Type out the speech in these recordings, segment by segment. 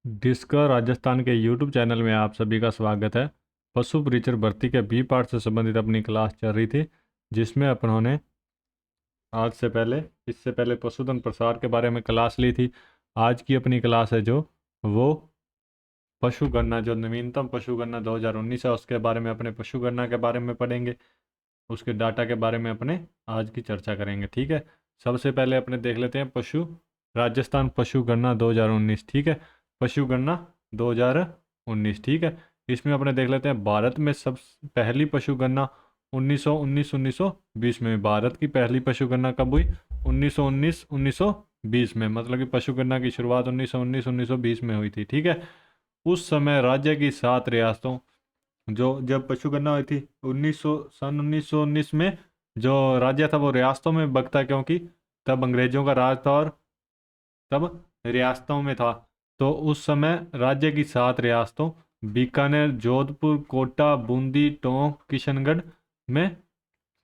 Discover Rajasthan के YouTube channel में आप सभी का स्वागत है। पशु परिचर भर्ती के बी पार्ट से संबंधित अपनी क्लास चल रही थी, जिसमें अपनों आज से पहले इससे पहले पशुधन प्रसार के बारे में क्लास ली थी। आज की अपनी क्लास है जो वो पशु गणना, जो नवीनतम पशु गणना 2019 है, उसके बारे में अपने पशु गणना के बारे में पढ़ेंगे। उसके डाटा के बारे में अपने आज की चर्चा करेंगे। ठीक है, सबसे पहले अपने देख लेते हैं राजस्थान पशु गणना 2019। ठीक है, पशु गणना 2019। ठीक है, इसमें अपने देख लेते हैं भारत में सब पहली पशु गणना 1920 में। भारत की पहली पशु गणना कब हुई? 1919 में, मतलब कि पशु गणना की शुरुआत 1920 में हुई थी। ठीक है, उस समय राज्य की 7 रियासतों, जो जब पशु गणना हुई थी 1919 में, जो राज्य था वो रियासतों में बंटता, क्योंकि तब अंग्रेजों का राज था और तब रियासतों में था। तो उस समय राज्य की 7 रियासतों बीकानेर, जोधपुर, कोटा, बूंदी, टोंक, किशनगढ़ में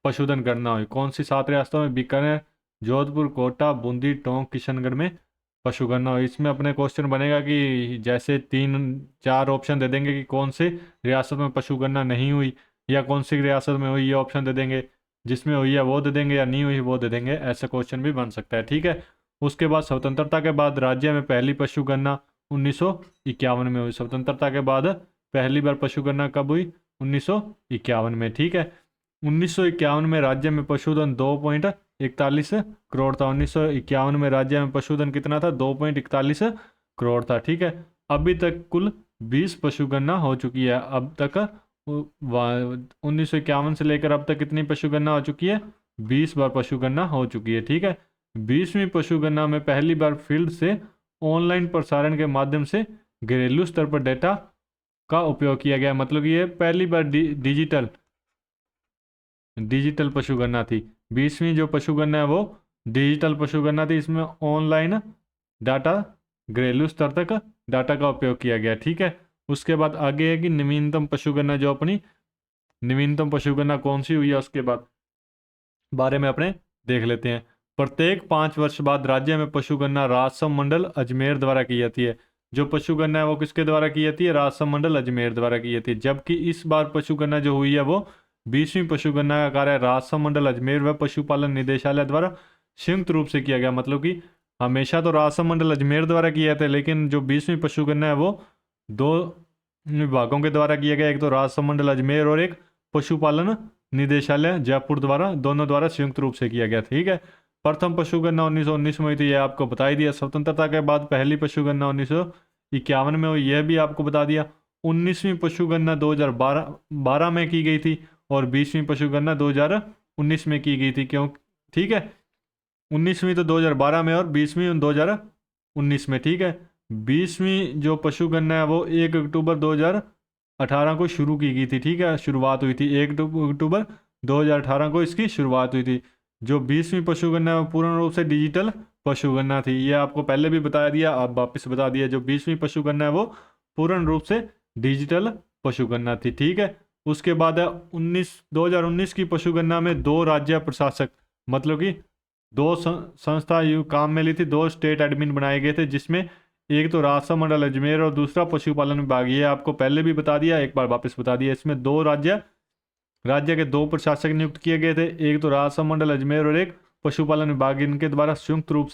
पशुधन गणना हुई। कौन सी 7 रियासतों में? बीकानेर, जोधपुर, कोटा, बूंदी, टोंक, किशनगढ़ में पशु गणना हुई। इसमें अपने क्वेश्चन बनेगा कि जैसे 3-4 ऑप्शन दे देंगे कि कौन से रियासत में पशु गणना नहीं हुई या कौन सी रियासत में हुई, ये ऑप्शन दे देंगे। जिसमें हुई है वो दे देंगे या नहीं हुई वो दे देंगे। ऐसा क्वेश्चन भी बन सकता है। ठीक है, उसके बाद स्वतंत्रता के बाद राज्य में पहली पशु गणना 1951 में हुई। स्वतंत्रता के बाद पहली बार पशु गणना कब हुई? 1951 में। ठीक है, 1951 में राज्य में पशुधन 2.41 करोड़ था। 1951 में राज्य में पशुधन कितना था? 2.41 करोड़ था। ठीक है, अभी तक कुल 20 पशु गणना हो चुकी है। अब तक 1951 से लेकर अब तक कितनी पशु गणना हो चुकी है? 20 बार पशु गणना हो चुकी है। ठीक है, 20वीं पशु गणना में पहली बार फील्ड से ऑनलाइन प्रसारण के माध्यम से घरेलू स्तर पर डेटा का उपयोग किया गया। मतलब कि ये पहली बार डिजिटल पशु गणना थी। 20वीं जो पशु गणना है वो डिजिटल पशु गणना थी। इसमें ऑनलाइन डाटा, घरेलू स्तर तक डाटा का उपयोग किया गया। ठीक है, उसके बाद आगे है कि नवीनतम पशु गणना, जो अपनी नवीनतम पशु गणना कौन सी हुई है उसके बाद बारे में अपने देख लेते हैं। प्रत्येक 5 वर्ष बाद राज्य में पशु गणना राजस्व मंडल अजमेर द्वारा की जाती है। जो पशु गणना है वो किसके द्वारा की जाती है? राजस्व मंडल अजमेर द्वारा की जाती है। जबकि इस बार पशु गणना जो हुई है वो 20वीं पशु गणना का कार्य राजस्व मंडल अजमेर व पशुपालन निदेशालय द्वारा संयुक्त रूप से किया गया। मतलब कि हमेशा तो राजस्व मंडल अजमेर द्वारा किया था, लेकिन जो 20वीं पशु गणना है वो 2 विभागों के द्वारा किया गया। एक तो राजस्व मंडल अजमेर और एक पशुपालन निदेशालय जयपुर द्वारा, दोनों द्वारा संयुक्त रूप से किया गया। ठीक है, प्रथम पशु गणना 1919 में हुई थी, यह आपको बता ही दिया। स्वतंत्रता के बाद पहली पशु गणना 1951 में हुई, यह भी आपको बता दिया। 19वीं पशु गणना 2012 में की गई थी और 20वीं पशु गणना 2019 में की गई थी। क्यों? ठीक है, 19वीं तो 2012 में और 20वीं 2019 में। ठीक है, 20वीं जो पशु गणना है वो 1 अक्टूबर 2018 को शुरू की गई थी। ठीक है, शुरुआत हुई थी 1 अक्टूबर 2018 को इसकी शुरुआत हुई थी। जो 20वीं पशु गणना है वो पूर्ण रूप से डिजिटल पशु गणना थी। ये आपको पहले भी बताया दिया, अब वापस बता दिया। जो 20वीं पशु गणना है वो पूर्ण रूप से डिजिटल पशु गणना थी। ठीक है, उसके बाद है 2019 की पशु गणना में 2 राज्य प्रशासक, मतलब कि 2 संस्था काम में ली थी, 2 स्टेट एडमिन बनाए गए थे, जिसमें एक तो राजस्व मंडल अजमेर और दूसरा पशुपालन विभाग। ये आपको पहले भी बता दिया, एक बार वापस बता दिया। इसमें 2 राज्य के 2 प्रशासक नियुक्त किए गए थे, एक तो राजस्व मंडल अजमेर और एक पशुपालन विभाग। इनके द्वारा संयुक्त रूप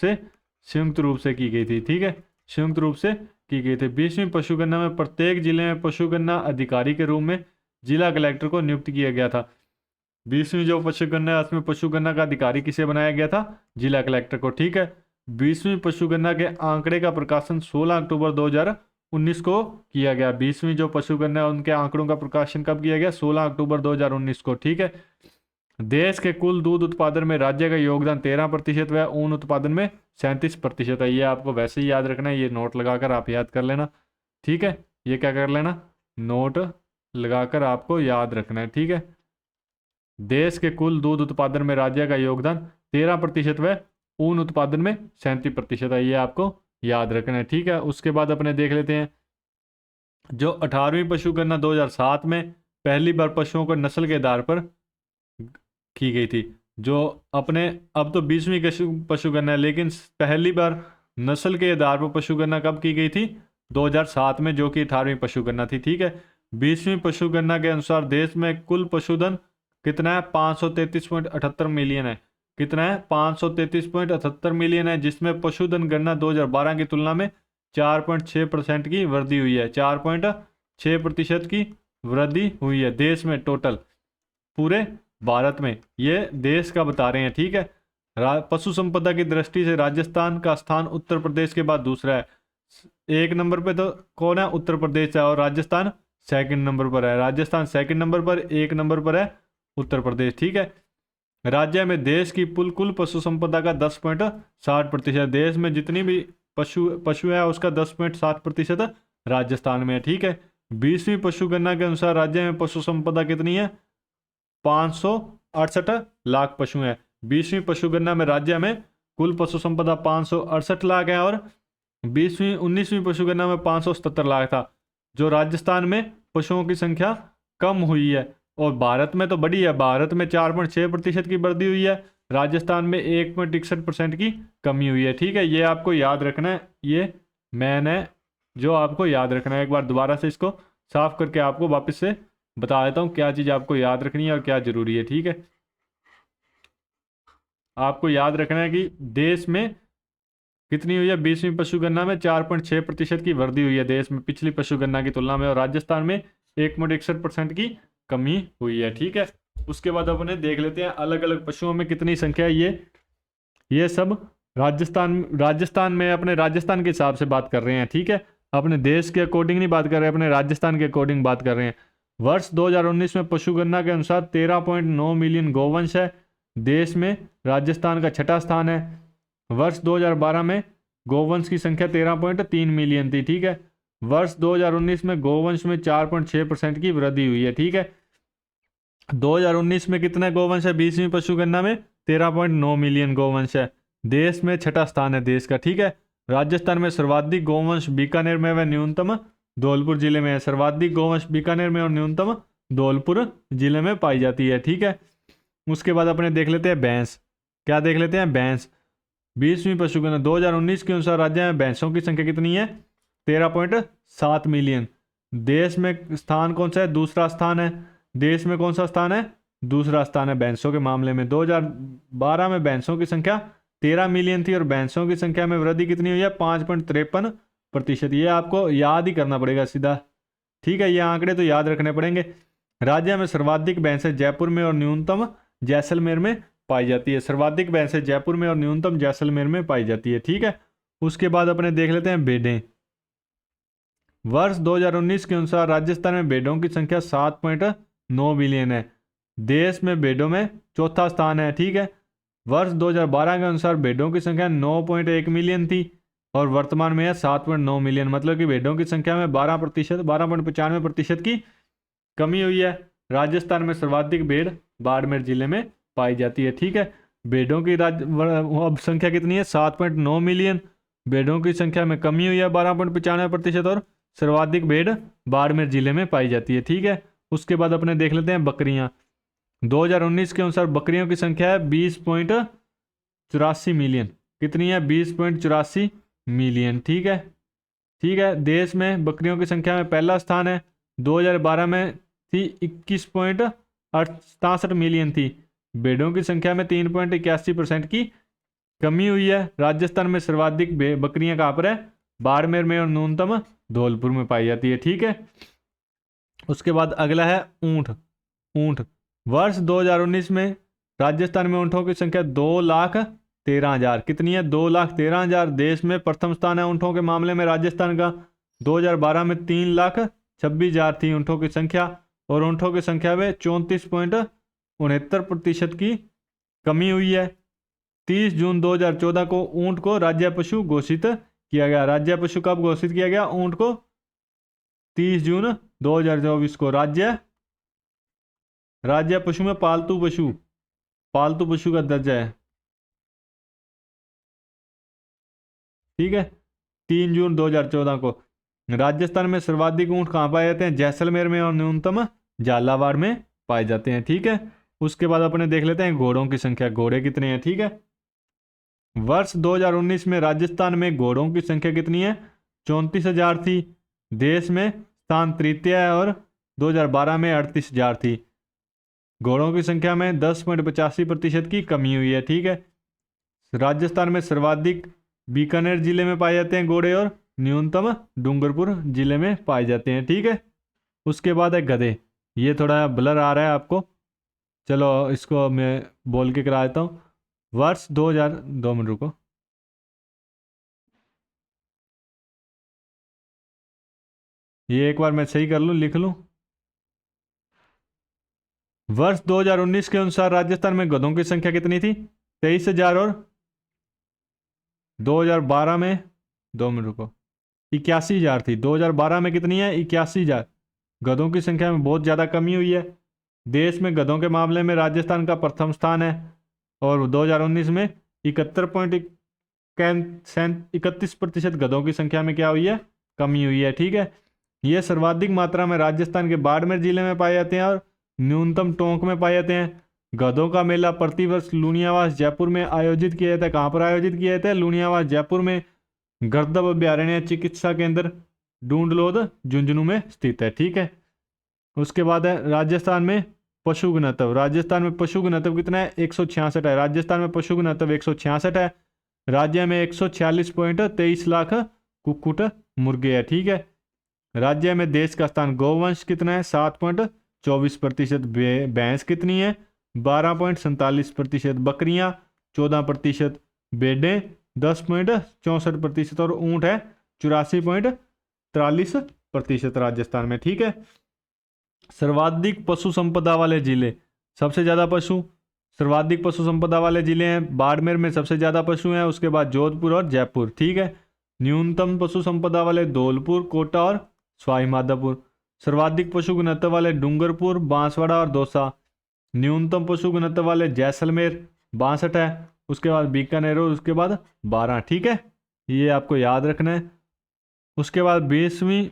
से की गई थी। ठीक है, संयुक्त रूप से की गई थी। 20वीं पशु गणना में प्रत्येक जिले में पशु गणना अधिकारी के रूप में जिला कलेक्टर को नियुक्त किया गया था। 20वीं जो पशु गणना है उसमें पशु गणना का अधिकारी किसे बनाया गया था? जिला कलेक्टर को। ठीक है, 20वीं पशु गणना के आंकड़े का प्रकाशन 16 अक्टूबर 2019 को किया गया। 20वीं जो पशु गणना है उनके आंकड़ों का प्रकाशन कब किया गया? 16 अक्टूबर 2019 को। ठीक है, देश के कुल दूध उत्पादन में राज्य का योगदान 13% व ऊन उत्पादन में 37% है। ये आपको वैसे ही याद रखना है, ये नोट लगाकर आप याद कर लेना। ठीक है, ये क्या कर लेना? नोट लगाकर आपको याद रखना है। ठीक है, देश के कुल दूध उत्पादन में राज्य का योगदान 13% व ऊन उत्पादन में 37% है। ये आपको याद रखना है। ठीक है, उसके बाद अपने देख लेते हैं जो 18वीं पशु गणना 2007 में पहली बार पशुओं को नस्ल के आधार पर की गई थी। जो अपने अब तो 20वीं पशु गणना है, लेकिन पहली बार नस्ल के आधार पर पशु गणना कब की गई थी? 2007 में, जो कि 18वीं पशु गणना थी। ठीक है, 20वीं पशु गणना के अनुसार देश में कुल पशुधन कितना है? 533.78 मिलियन है। कितना है? 533.78 मिलियन है, जिसमें पशुधन गणना 2012 की तुलना में 4.6% की वृद्धि हुई है। 4.6% की वृद्धि हुई है देश में, टोटल पूरे भारत में। ये देश का बता रहे हैं। ठीक है, पशु संपदा की दृष्टि से राजस्थान का स्थान उत्तर प्रदेश के बाद दूसरा है। एक नंबर पे तो कौन है? उत्तर प्रदेश है, और राजस्थान सेकंड नंबर पर है। राजस्थान सेकंड नंबर पर, एक नंबर पर है उत्तर प्रदेश। ठीक है, राज्य में देश की कुल पशु संपदा का 10.60%। देश में जितनी भी पशु है उसका 10.7% राजस्थान में है। ठीक है, 20वीं पशु गणना के अनुसार राज्य में पशु संपदा कितनी है? 568 लाख पशु हैं। 20वीं पशु गणना में राज्य में कुल पशु संपदा 568 लाख है, और 19वीं पशु गणना में 577 लाख था। जो राजस्थान में पशुओं की संख्या कम हुई है, और भारत में तो बढ़ी है। भारत में 4.6% की वृद्धि हुई है, राजस्थान में 1.61% की कमी हुई है। ठीक है, ये आपको याद रखना है। ये मैंने जो आपको याद रखना है, एक बार दोबारा से इसको साफ करके आपको वापस से बता देता हूँ क्या चीज़ आपको याद रखनी है और क्या जरूरी है। ठीक है, आपको याद रखना है कि देश में कितनी हुई है? 20वीं पशु गणना में 4.6% की वृद्धि हुई है देश में पिछली पशु गणना की तुलना में, और राजस्थान में 1.61% की कमी हुई है। ठीक है, उसके बाद अपने देख लेते हैं अलग अलग पशुओं में कितनी संख्या है। ये सब राजस्थान में अपने राजस्थान के हिसाब से बात कर रहे हैं। ठीक है, अपने देश के अकॉर्डिंग नहीं बात कर रहे हैं, अपने राजस्थान के अकॉर्डिंग बात कर रहे हैं। वर्ष 2019 में पशु गणना के अनुसार 13.9 मिलियन गौवंश है। देश में राजस्थान का छठा स्थान है। वर्ष 2012 में गौवंश की संख्या 13.3 मिलियन थी। ठीक है, वर्ष 2019 में गौवंश में 4.6% की वृद्धि हुई है। ठीक है, 2019 में कितना गौवंश है? 20वीं पशु गणना में 13.9 मिलियन गौवंश है। देश में छठा स्थान है देश का। ठीक है, राजस्थान में सर्वाधिक गौवंश बीकानेर में व न्यूनतम धौलपुर जिले में है। सर्वाधिक गौवंश बीकानेर में और न्यूनतम धौलपुर जिले में पाई जाती है। ठीक है, उसके बाद अपने देख लेते हैं भैंस। क्या देख लेते हैं? भैंस। 20वीं पशु गणना 2019 के अनुसार राज्य में भैंसों की संख्या कितनी है? 13.7 मिलियन। देश में स्थान कौन सा है? दूसरा स्थान है। देश में कौन सा स्थान है? दूसरा स्थान है भैंसों के मामले में। 2012 में भैंसों की संख्या 13 मिलियन थी, और भैंसों की संख्या में वृद्धि कितनी हुई है? 5.53%। ये आपको याद ही करना पड़ेगा सीधा। ठीक है, ये आंकड़े तो याद रखने पड़ेंगे। राज्य में सर्वाधिक भैंसें जयपुर में और न्यूनतम जैसलमेर में पाई जाती है। सर्वाधिक भैंसें जयपुर में और न्यूनतम जैसलमेर में पाई जाती है। ठीक है, उसके बाद अपने देख लेते हैं भेड़ें। वर्ष 2019 के अनुसार राजस्थान में भेड़ों की संख्या 7.9 मिलियन है। देश में भेड़ों में चौथा स्थान है। ठीक है, वर्ष 2012 के अनुसार भेड़ों की संख्या 9.1 मिलियन थी, और वर्तमान में है 7.9 मिलियन। मतलब कि भेड़ों की संख्या में 12.95% की कमी हुई है। राजस्थान में सर्वाधिक भेड़ बाड़मेर जिले में पाई जाती है। ठीक है, भेड़ों की अब संख्या कितनी है? 7.9 मिलियन। भेड़ों की संख्या में कमी हुई है 12.95%, और सर्वाधिक भेड़ बाड़मेर जिले में पाई जाती है। ठीक है, उसके बाद अपने देख लेते हैं बकरियां। 2019 के अनुसार बकरियों की संख्या है 20.84 मिलियन। कितनी है? 20.84 मिलियन। ठीक है, ठीक है, देश में बकरियों की संख्या में पहला स्थान है। 2012 में थी 21.67 मिलियन थी। भेड़ों की संख्या में 3.81% की कमी हुई है। राजस्थान में सर्वाधिक बकरियां कहाँ पर है? बाड़मेर में, और न्यूनतम धौलपुर में पाई जाती है। ठीक है, उसके बाद अगला है ऊंट। ऊंट। वर्ष 2019 में राजस्थान में ऊंटों की संख्या 2,13,000। कितनी है? 2,13,000। देश में प्रथम स्थान है ऊंटों के मामले में राजस्थान का। 2012 में 3,26,000 थी ऊंटों की संख्या, और ऊंटों की संख्या में 34.69% की कमी हुई है। 30 जून 2014 को ऊंट को राज्य पशु घोषित किया गया। राज्य पशु कब घोषित किया गया ऊंट को? 30 जून 2024 को। राज्य पशु में पालतू पशु का दर्जा है। ठीक है, 3 जून 2014 को। राजस्थान में सर्वाधिक ऊंट कहाँ पाए जाते हैं? जैसलमेर में, और न्यूनतम झालावाड़ में पाए जाते हैं। ठीक है, उसके बाद अपने देख लेते हैं घोड़ों की संख्या। घोड़े कितने हैं? ठीक है, वर्ष 2019 में राजस्थान में घोड़ों की संख्या कितनी है? 34,000 थी। देश में स्थान तृतीय है और 2012 में 38,000 थी। घोड़ों की संख्या में 10.85% की कमी हुई है। ठीक है। राजस्थान में सर्वाधिक बीकानेर जिले में पाए जाते हैं घोड़े और न्यूनतम डूंगरपुर जिले में पाए जाते हैं। ठीक है। उसके बाद है गधे। ये थोड़ा ब्लर आ रहा है आपको, चलो इसको मैं बोल के करा देता हूँ। वर्ष 2000, 2 मिनट रुको। ये एक बार मैं सही कर लूँ, लिख लूँ। वर्ष 2019 के अनुसार राजस्थान में गधों की संख्या कितनी थी? 23,000 और 2012 में, 2 मिनट रुको, 81,000 थी। 2012 में कितनी है? 81,000। गधों की संख्या में बहुत ज़्यादा कमी हुई है। देश में गधों के मामले में राजस्थान का प्रथम स्थान है और 2019 में 71.31% गधों की संख्या में क्या हुई है? कमी हुई है। ठीक है। ये सर्वाधिक मात्रा में राजस्थान के बाड़मेर जिले में पाए जाते हैं और न्यूनतम टोंक में पाए जाते हैं। गधों का मेला प्रतिवर्ष लूनियावास जयपुर में आयोजित किया जाता है। कहाँ पर आयोजित किया जाता है? लूनियावास जयपुर में। गर्दभ अभ्यारण्य चिकित्सा केंद्र ढूंढलोद झुंझुनू में स्थित है। ठीक है। उसके बाद है राजस्थान में पशु घनत्व। राजस्थान में पशु घनत्व कितना है? 166 है। राजस्थान में पशु घनत्व 166 है। राज्य में 146.23 लाख कुक्कुट मुर्गे है। ठीक है। राज्य में देश का स्थान गौवंश कितना है? 7.24%। भैंस कितनी है? 12.47%। बकरियां 14%। भेड़ें 10.64% और ऊंट है 84.43% राजस्थान में। ठीक है। सर्वाधिक पशु संपदा वाले जिले, सबसे ज़्यादा पशु, सर्वाधिक पशु संपदा वाले जिले हैं बाड़मेर में सबसे ज़्यादा पशु हैं, उसके बाद जोधपुर और जयपुर। ठीक है। न्यूनतम पशु संपदा वाले धौलपुर, कोटा और सवाई माधोपुर। सर्वाधिक पशु घनत्व वाले डूंगरपुर, बांसवाड़ा और दौसा। न्यूनतम पशु घनत्व वाले जैसलमेर 62 है। उसके बाद बीकानेर और उसके बाद 12। ठीक है। ये आपको याद रखना है। उसके बाद 20वीं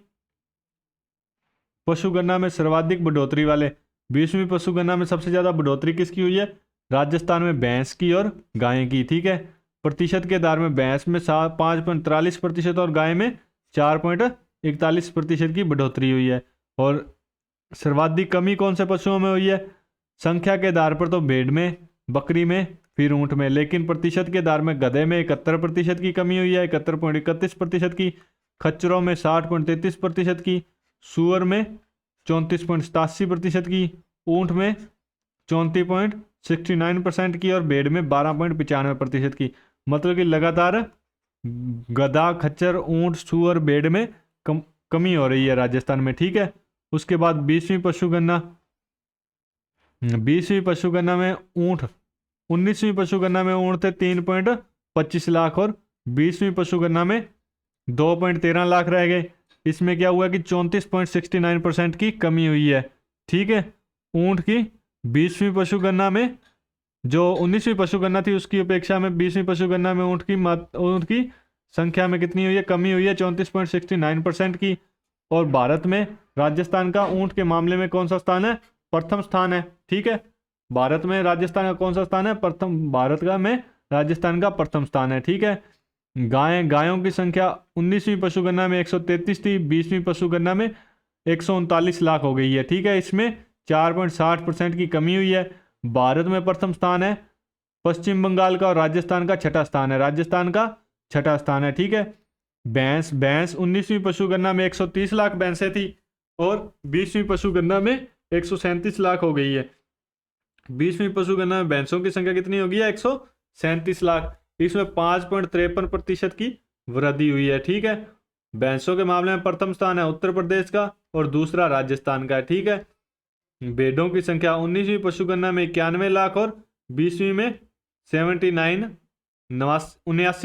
पशुगणना में सर्वाधिक बढ़ोतरी वाले, 20वीं पशुगणना में सबसे ज्यादा बढ़ोतरी किसकी हुई है? राजस्थान में भैंस की और गाय की। ठीक है। प्रतिशत के आधार में भैंस में 5.43% और गाय में 4.41% की बढ़ोतरी हुई है। और सर्वाधिक कमी कौन से पशुओं में हुई है? संख्या के आधार पर तो भेड़ में, बकरी में, फिर ऊंट में, लेकिन प्रतिशत के आधार में गधे में 71% की कमी हुई है, 71.31% की। खच्चरों में 60.33% की। सुअर में 34.87% की। ऊंट में 34.69% की और भेड़ में 12.95% की। मतलब कि लगातार गधा, खच्चर, ऊंट, सुअर, भेड़ में कमी हो रही है राजस्थान में। ठीक है। उसके बाद 20वीं पशुगणना, 20वीं पशुगणना में ऊंट, 19वीं पशुगणना में ऊंट थे 3.25 लाख और 20वीं पशुगणना में 2.13 लाख रह गए। इसमें क्या हुआ कि 34.69% की कमी हुई है। ठीक है। ऊंट की 20वीं पशुगणना में, जो 19वीं पशुगणना थी उसकी अपेक्षा में 20वीं पशुगणना में ऊंट की संख्या में कितनी हुई है? कमी हुई है 34.69% की। और भारत में राजस्थान का ऊंट के मामले में कौन सा स्थान है? प्रथम स्थान है। ठीक है। भारत में राजस्थान का कौन सा स्थान है? प्रथम। भारत का में राजस्थान का प्रथम स्थान है। ठीक है। गायों की संख्या 19वीं पशुगणना में 133 थी, 20वीं पशुगणना में 139 लाख हो गई है। ठीक है। इसमें 4.60% की कमी हुई है। भारत में प्रथम स्थान है पश्चिम बंगाल का और राजस्थान का छठा स्थान है। राजस्थान का छठा स्थान है। ठीक है। भैंस 19वीं पशुगणना में 130 लाख भैंसें थी और 20वीं पशुगणना में 137 लाख हो गई है। 20वीं पशुगणना में भैंसों की संख्या कितनी हो गई है? 137 लाख। इसमें 5.53% की वृद्धि हुई है। ठीक है। भैंसों के मामले में प्रथम स्थान है उत्तर प्रदेश का और दूसरा राजस्थान का है। ठीक है। भेड़ों की संख्या 19वीं पशुगणना में 91 लाख और 20वीं में 79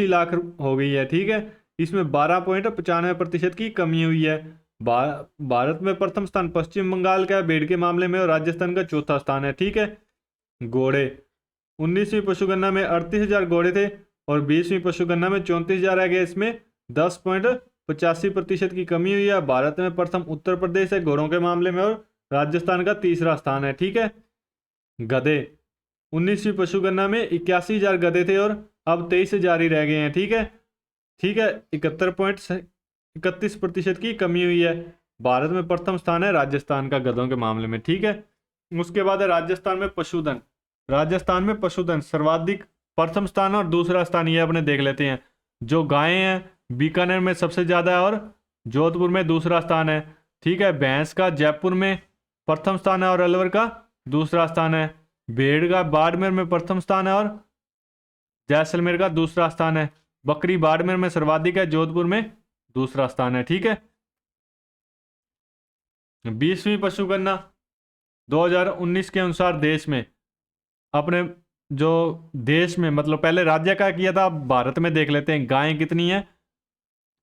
लाख हो गई है। ठीक है। इसमें 12.95% की कमी हुई है। भारत में प्रथम स्थान पश्चिम बंगाल का भेड़ के मामले में और राजस्थान का चौथा स्थान है। ठीक है। घोड़े 19वीं पशुगणना में 38,000 घोड़े थे और 20वीं पशुगणना में 34,000 रह गए। इसमें 10.85% की कमी हुई है। भारत में प्रथम उत्तर प्रदेश है घोड़ों के मामले में और राजस्थान का तीसरा स्थान है। ठीक है। गधे 19वीं पशुगणना में 81,000 गधे थे और अब 23,000 ही रह गए हैं। ठीक है। ठीक है। 31% की कमी हुई है। भारत में प्रथम स्थान है राजस्थान का गधों के मामले में, ठीक है। उसके बाद है राजस्थान में पशुधन। राजस्थान में पशुधन सर्वाधिक प्रथम स्थान और दूसरा स्थान ये अपने देख लेते हैं। जो गायें हैं बीकानेर में सबसे ज्यादा है और जोधपुर में दूसरा स्थान है, ठीक है। भैंस का जयपुर में प्रथम स्थान है और अलवर का दूसरा स्थान है। भेड़ का बाड़मेर में प्रथम स्थान है और जैसलमेर का दूसरा स्थान है। बकरी बाड़मेर में सर्वाधिक है, जोधपुर में दूसरा स्थान है, ठीक है। 20वीं पशुगणना 2019 के अनुसार देश में अपने जो देश में मतलब पहले राज्य का किया था, भारत में देख लेते हैं गायें कितनी है।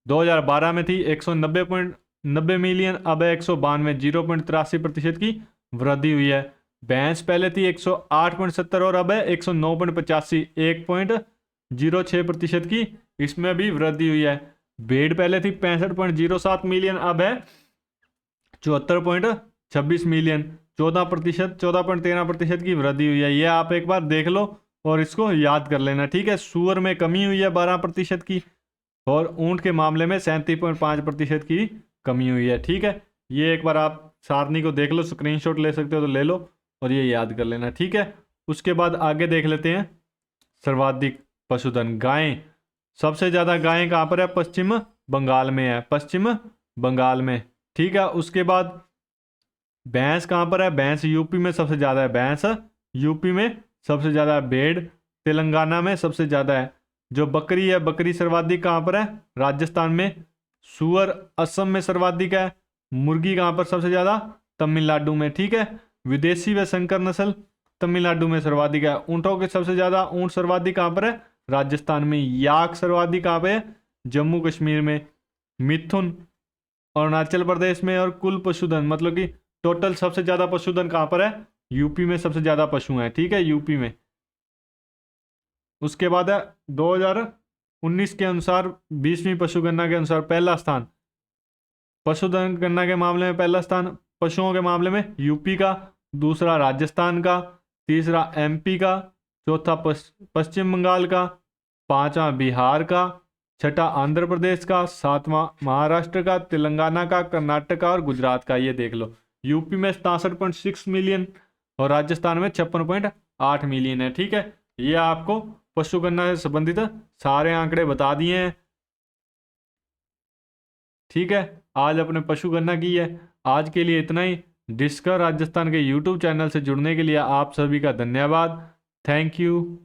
2012 में थी 190.90 मिलियन, अब है 192, 0.83% की वृद्धि हुई है। भैंस पहले थी 108.70 और अब है 109.85, 1.06% की इसमें भी वृद्धि हुई है। भेड़ पहले थी 65.07 मिलियन, अब है 74.26 मिलियन, 14.13% की वृद्धि हुई है। ये आप एक बार देख लो और इसको याद कर लेना, ठीक है। सूअर में कमी हुई है 12% की और ऊंट के मामले में 37.5% की कमी हुई है, ठीक है। ये एक बार आप सारणी को देख लो, स्क्रीनशॉट ले सकते हो तो ले लो और ये याद कर लेना, ठीक है। उसके बाद आगे देख लेते हैं सर्वाधिक पशुधन गायें। सबसे ज़्यादा गायें कहाँ पर है? पश्चिम बंगाल में है, पश्चिम बंगाल में, ठीक है। उसके बाद भैंस कहाँ पर है? भैंस यूपी में सबसे ज़्यादा है, भैंस यूपी में सबसे ज़्यादा है। भेड़ तेलंगाना में सबसे ज़्यादा है। जो बकरी है, बकरी सर्वाधिक कहाँ पर है? राजस्थान में। सूअर असम में सर्वाधिक है। मुर्गी कहाँ पर सबसे ज़्यादा? तमिलनाडु में, ठीक है। विदेशी व संकर नस्ल तमिलनाडु में सर्वाधिक है। ऊँटों के सबसे ज़्यादा ऊँट सर्वाधिक कहाँ पर है? राजस्थान में। याक सर्वाधिक कहाँ पे है? जम्मू कश्मीर में। मिथुन अरुणाचल प्रदेश में। और कुल पशुधन मतलब कि टोटल सबसे ज्यादा पशुधन कहां पर है? यूपी में सबसे ज्यादा पशु हैं, ठीक है, यूपी में। उसके बाद है 2019 के अनुसार 20वीं पशुगणना के अनुसार पहला स्थान पशुधन गणना के मामले में, पहला स्थान पशुओं के मामले में यूपी का, दूसरा राजस्थान का, तीसरा एमपी का, चौथा पश्चिम बंगाल का, पांचवा बिहार का, छठा आंध्र प्रदेश का, सातवां महाराष्ट्र का, तेलंगाना का, कर्नाटक का और गुजरात का। ये देख लो, यूपी में 67.6 मिलियन और राजस्थान में 56.8 मिलियन है, ठीक है। ये आपको पशुगणना से संबंधित सारे आंकड़े बता दिए हैं, ठीक है। आज अपने पशुगणना की है। आज के लिए इतना ही। डिस्कवर राजस्थान के यूट्यूब चैनल से जुड़ने के लिए आप सभी का धन्यवाद। Thank you.